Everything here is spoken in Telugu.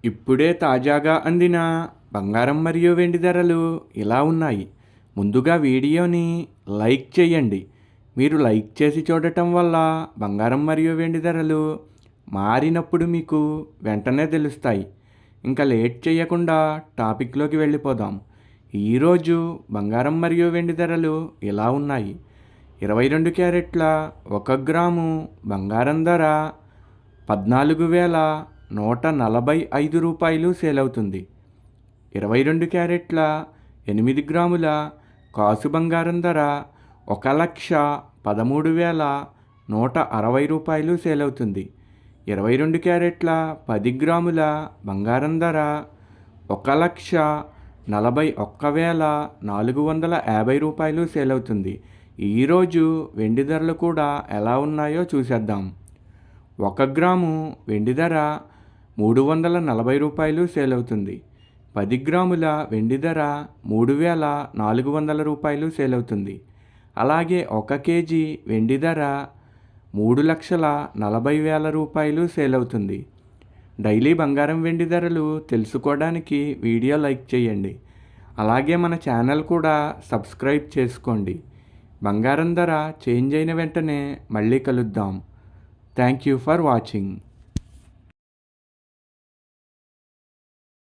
ఇప్పుడే తాజాగా అందిన బంగారం మరియు వెండి ధరలు ఇలా ఉన్నాయి. ముందుగా వీడియోని లైక్ చేయండి. మీరు లైక్ చేసి చూడటం వల్ల బంగారం మరియు వెండి ధరలు మారినప్పుడు మీకు వెంటనే తెలుస్తాయి. ఇంకా లేట్ చేయకుండా టాపిక్లోకి వెళ్ళిపోదాం. ఈరోజు బంగారం మరియు వెండి ధరలు ఇలా ఉన్నాయి. 22 క్యారెట్ల 1 గ్రాము బంగారం ధర 14,145 రూపాయలు సేల్ అవుతుంది. 22 క్యారెట్ల 8 గ్రాముల కాసు బంగారం ధర 1,13,160 రూపాయలు సేల్ అవుతుంది. 22 క్యారెట్ల 10 గ్రాముల బంగారం ధర 1,41,450 రూపాయలు సేల్ అవుతుంది. ఈరోజు వెండి ధరలు కూడా ఎలా ఉన్నాయో చూసేద్దాం. 1 గ్రాము వెండి ధర 340 రూపాయలు సేల్ అవుతుంది. 10 గ్రాముల వెండి ధర 3,400 రూపాయలు సేల్ అవుతుంది. అలాగే 1 కేజీ వెండి ధర 3,40,000 రూపాయలు సేల్ అవుతుంది. డైలీ బంగారం వెండి ధరలు తెలుసుకోవడానికి వీడియో లైక్ చేయండి. అలాగే మన ఛానల్ కూడా సబ్స్క్రైబ్ చేసుకోండి. బంగారం ధర చేంజ్ అయిన వెంటనే మళ్ళీ కలుద్దాం. Thank you for watching.